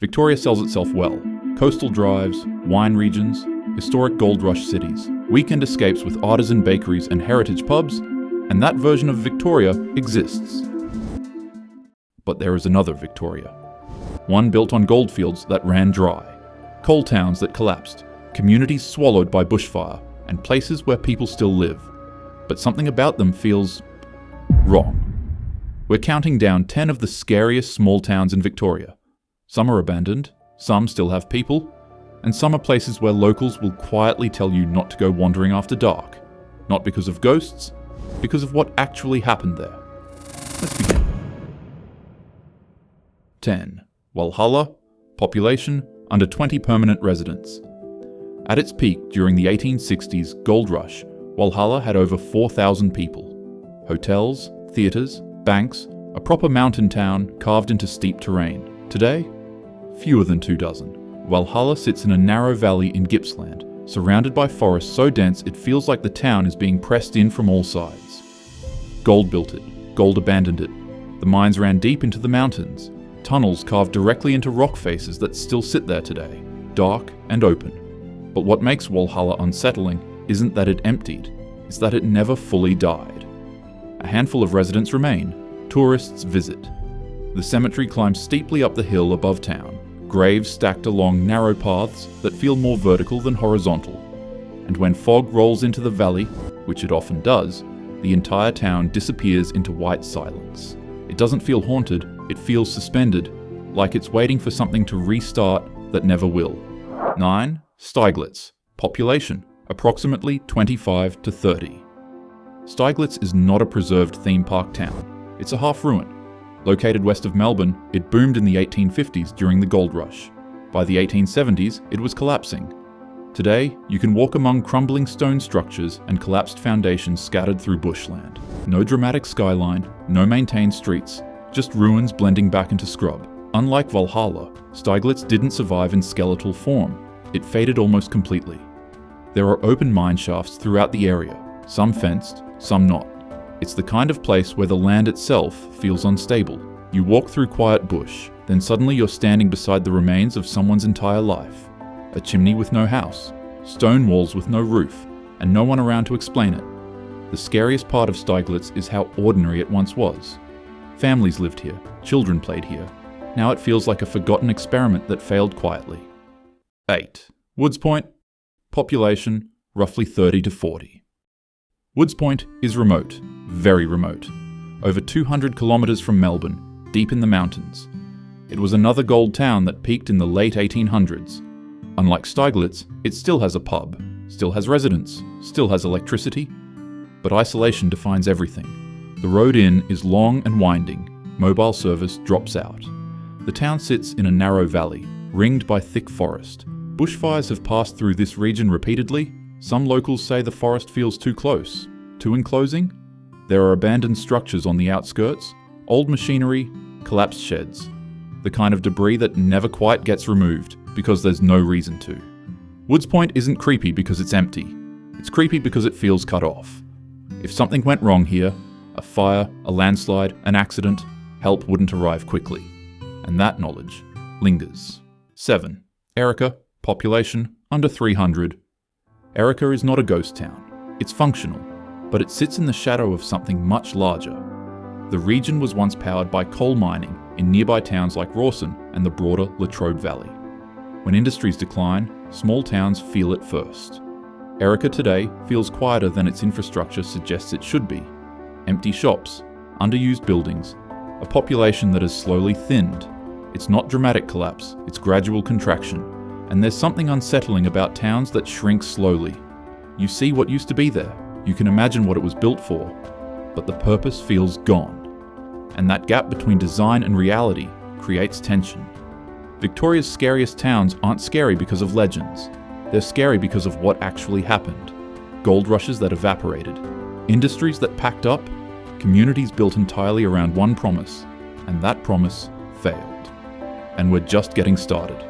Victoria sells itself well. Coastal drives, wine regions, historic gold rush cities, weekend escapes with artisan bakeries and heritage pubs, and that version of Victoria exists. But there is another Victoria. One built on goldfields that ran dry, coal towns that collapsed, communities swallowed by bushfire, and places where people still live. But something about them feels wrong. We're counting down 10 of the scariest small towns in Victoria. Some are abandoned, some still have people, and some are places where locals will quietly tell you not to go wandering after dark. Not because of ghosts, because of what actually happened there. Let's begin. 10. Walhalla, population under 20 permanent residents. At its peak during the 1860s gold rush, Walhalla had over 4,000 people. Hotels, theatres, banks, a proper mountain town carved into steep terrain. Today, fewer than 2 dozen. Walhalla sits in a narrow valley in Gippsland, surrounded by forests so dense it feels like the town is being pressed in from all sides. Gold built it, gold abandoned it. The mines ran deep into the mountains, tunnels carved directly into rock faces that still sit there today, dark and open. But what makes Walhalla unsettling isn't that it emptied, it's that it never fully died. A handful of residents remain, tourists visit. The cemetery climbs steeply up the hill above town, graves stacked along narrow paths that feel more vertical than horizontal. And when fog rolls into the valley, which it often does, the entire town disappears into white silence. It doesn't feel haunted, it feels suspended, like it's waiting for something to restart that never will. 9. Steiglitz. Population, approximately 25 to 30. Steiglitz is not a preserved theme park town. It's a half-ruin. Located west of Melbourne, it boomed in the 1850s during the gold rush. By the 1870s, it was collapsing. Today, you can walk among crumbling stone structures and collapsed foundations scattered through bushland. No dramatic skyline, no maintained streets, just ruins blending back into scrub. Unlike Walhalla, Steiglitz didn't survive in skeletal form. It faded almost completely. There are open mine shafts throughout the area, some fenced, some not. It's the kind of place where the land itself feels unstable. You walk through quiet bush, then suddenly you're standing beside the remains of someone's entire life. A chimney with no house, stone walls with no roof, and no one around to explain it. The scariest part of Steiglitz is how ordinary it once was. Families lived here, children played here. Now it feels like a forgotten experiment that failed quietly. 8. Woods Point. Population, roughly 30 to 40. Woods Point is remote, very remote. Over 200 kilometres from Melbourne, deep in the mountains. It was another gold town that peaked in the late 1800s. Unlike Steiglitz, it still has a pub, still has residents, still has electricity. But isolation defines everything. The road in is long and winding, mobile service drops out. The town sits in a narrow valley, ringed by thick forest. Bushfires have passed through this region repeatedly. Some locals say the forest feels too close, too enclosing. There are abandoned structures on the outskirts, old machinery, collapsed sheds. The kind of debris that never quite gets removed because there's no reason to. Woods Point isn't creepy because it's empty. It's creepy because it feels cut off. If something went wrong here, a fire, a landslide, an accident, help wouldn't arrive quickly. And that knowledge lingers. 7. Erica, population under 300. Erica is not a ghost town. It's functional, but it sits in the shadow of something much larger. The region was once powered by coal mining in nearby towns like Rawson and the broader Latrobe Valley. When industries decline, small towns feel it first. Erica today feels quieter than its infrastructure suggests it should be. Empty shops, underused buildings, a population that has slowly thinned. It's not dramatic collapse, it's gradual contraction. And there's something unsettling about towns that shrink slowly. You see what used to be there, you can imagine what it was built for, but the purpose feels gone. And that gap between design and reality creates tension. Victoria's scariest towns aren't scary because of legends. They're scary because of what actually happened. Gold rushes that evaporated, industries that packed up, communities built entirely around one promise, and that promise failed. And we're just getting started.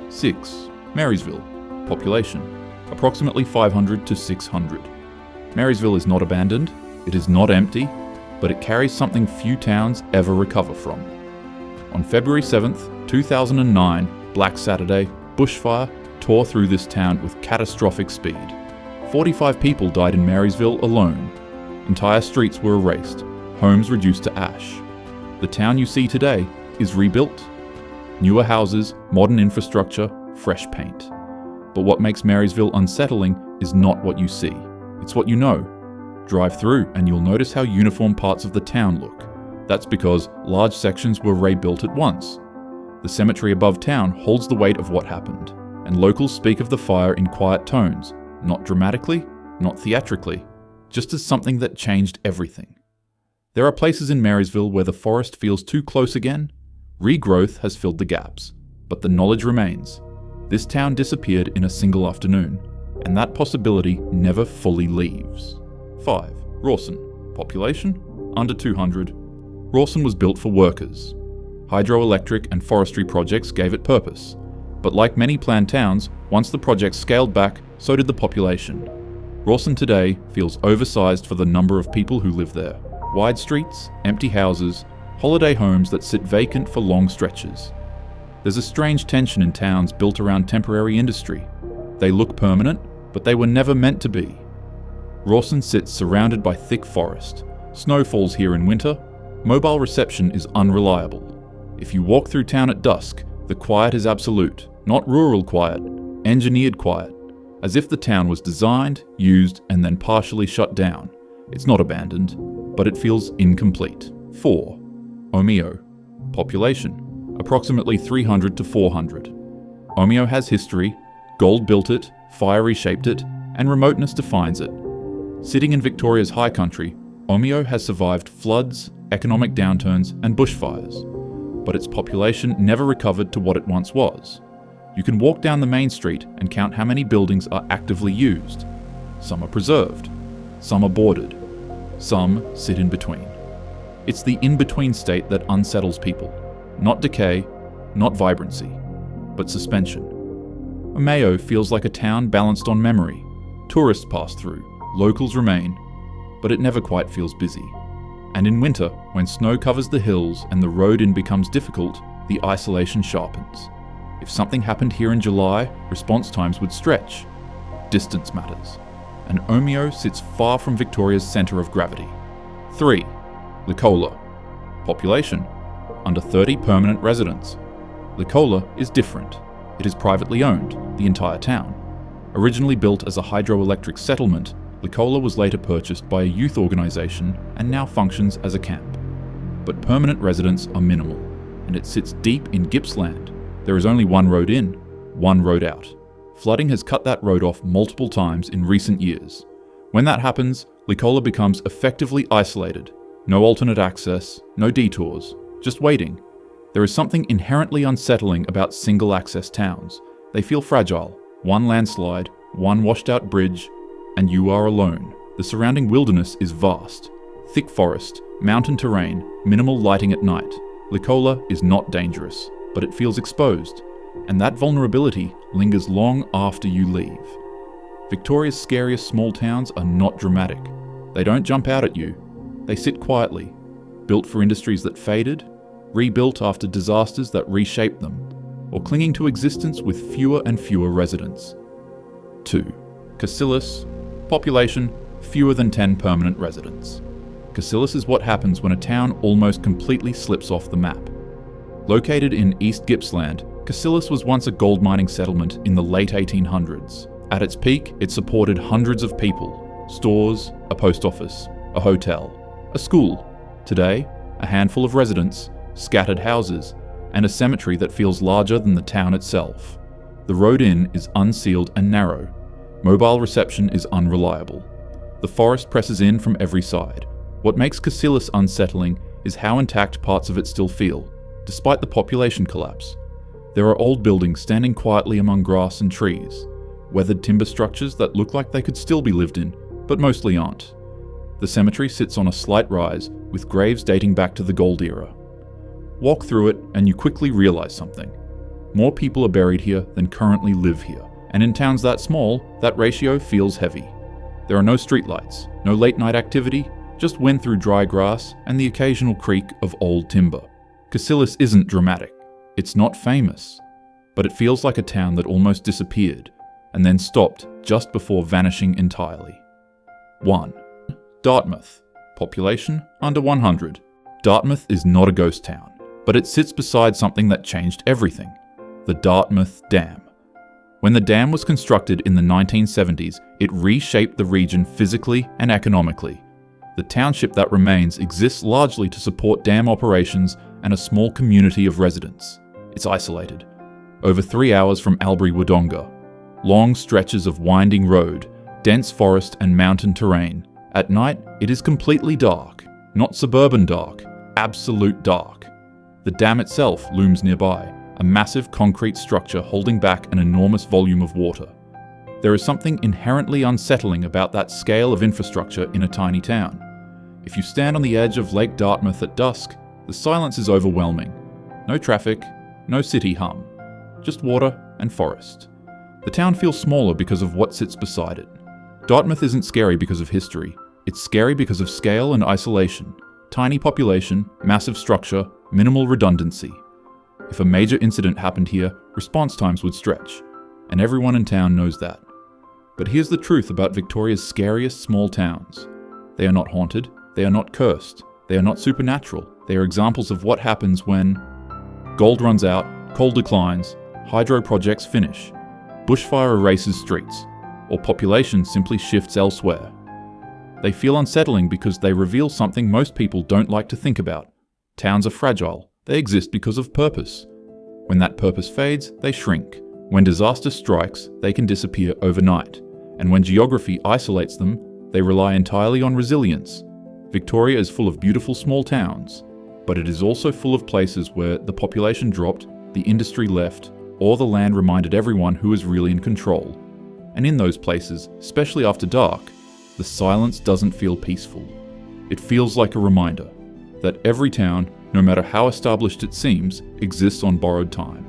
6. Marysville. Population, approximately 500 to 600. Marysville is not abandoned, it is not empty, but it carries something few towns ever recover from. On February 7th, 2009, Black Saturday, bushfire tore through this town with catastrophic speed. 45 people died in Marysville alone. Entire streets were erased, homes reduced to ash. The town you see today is rebuilt. Newer houses, modern infrastructure, fresh paint. But what makes Marysville unsettling is not what you see, it's what you know. Drive through and you'll notice how uniform parts of the town look. That's because large sections were rebuilt at once. The cemetery above town holds the weight of what happened, and locals speak of the fire in quiet tones, not dramatically, not theatrically, just as something that changed everything. There are places in Marysville where the forest feels too close again. Regrowth has filled the gaps, but the knowledge remains. This town disappeared in a single afternoon, and that possibility never fully leaves. 5. Rawson. Population? Under 200. Rawson was built for workers. Hydroelectric and forestry projects gave it purpose. But like many planned towns, once the project scaled back, so did the population. Rawson today feels oversized for the number of people who live there. Wide streets, empty houses, holiday homes that sit vacant for long stretches. There's a strange tension in towns built around temporary industry. They look permanent, but they were never meant to be. Rawson sits surrounded by thick forest. Snow falls here in winter. Mobile reception is unreliable. If you walk through town at dusk, the quiet is absolute, not rural quiet, engineered quiet, as if the town was designed, used, and then partially shut down. It's not abandoned, but it feels incomplete. 4. Omeo. Population, approximately 300 to 400. Omeo has history, gold built it, fire reshaped it, and remoteness defines it. Sitting in Victoria's high country, Omeo has survived floods, economic downturns, and bushfires. But its population never recovered to what it once was. You can walk down the main street and count how many buildings are actively used. Some are preserved, some are boarded, some sit in between. It's the in-between state that unsettles people. Not decay, not vibrancy, but suspension. Omeo feels like a town balanced on memory. Tourists pass through, locals remain, but it never quite feels busy. And in winter, when snow covers the hills and the road in becomes difficult, the isolation sharpens. If something happened here in July, response times would stretch. Distance matters. And Omeo sits far from Victoria's centre of gravity. 3. Licola. Population, under 30 permanent residents. Licola is different. It is privately owned, the entire town. Originally built as a hydroelectric settlement, Licola was later purchased by a youth organisation and now functions as a camp. But permanent residents are minimal, and it sits deep in Gippsland. There is only one road in, one road out. Flooding has cut that road off multiple times in recent years. When that happens, Licola becomes effectively isolated. No alternate access, no detours, just waiting. There is something inherently unsettling about single-access towns. They feel fragile. One landslide, one washed-out bridge, and you are alone. The surrounding wilderness is vast. Thick forest, mountain terrain, minimal lighting at night. Licola is not dangerous, but it feels exposed, and that vulnerability lingers long after you leave. Victoria's scariest small towns are not dramatic. They don't jump out at you. They sit quietly, built for industries that faded, rebuilt after disasters that reshaped them, or clinging to existence with fewer and fewer residents. 2. Cassillis. Population, fewer than 10 permanent residents. Cassillis is what happens when a town almost completely slips off the map. Located in East Gippsland, Cassillis was once a gold mining settlement in the late 1800s. At its peak, it supported hundreds of people, stores, a post office, a hotel, a school. Today, a handful of residents, scattered houses, and a cemetery that feels larger than the town itself. The road in is unsealed and narrow. Mobile reception is unreliable. The forest presses in from every side. What makes Cassillis unsettling is how intact parts of it still feel, despite the population collapse. There are old buildings standing quietly among grass and trees, weathered timber structures that look like they could still be lived in, but mostly aren't. The cemetery sits on a slight rise, with graves dating back to the gold era. Walk through it and you quickly realize something. More people are buried here than currently live here. And in towns that small, that ratio feels heavy. There are no streetlights, no late-night activity, just wind through dry grass and the occasional creak of old timber. Cassillis isn't dramatic. It's not famous, but it feels like a town that almost disappeared and then stopped just before vanishing entirely. 1. Dartmouth. Population under 100. Dartmouth is not a ghost town, but it sits beside something that changed everything: the Dartmouth Dam. When the dam was constructed in the 1970s, it reshaped the region physically and economically. The township that remains exists largely to support dam operations and a small community of residents. It's isolated. Over 3 hours from Albury-Wodonga. Long stretches of winding road, dense forest and mountain terrain. At night, it is completely dark. Not suburban dark, absolute dark. The dam itself looms nearby, a massive concrete structure holding back an enormous volume of water. There is something inherently unsettling about that scale of infrastructure in a tiny town. If you stand on the edge of Lake Dartmouth at dusk, the silence is overwhelming. No traffic, no city hum, just water and forest. The town feels smaller because of what sits beside it. Dartmouth isn't scary because of history. It's scary because of scale and isolation. Tiny population, massive structure, minimal redundancy. If a major incident happened here, response times would stretch, and everyone in town knows that. But here's the truth about Victoria's scariest small towns. They are not haunted, they are not cursed, they are not supernatural. They are examples of what happens when gold runs out, coal declines, hydro projects finish, bushfire erases streets, or population simply shifts elsewhere. They feel unsettling because they reveal something most people don't like to think about. Towns are fragile. They exist because of purpose. When that purpose fades, they shrink. When disaster strikes, they can disappear overnight. And when geography isolates them, they rely entirely on resilience. Victoria is full of beautiful small towns, but it is also full of places where the population dropped, the industry left, or the land reminded everyone who is really in control. And in those places, especially after dark, the silence doesn't feel peaceful. It feels like a reminder that every town, no matter how established it seems, exists on borrowed time.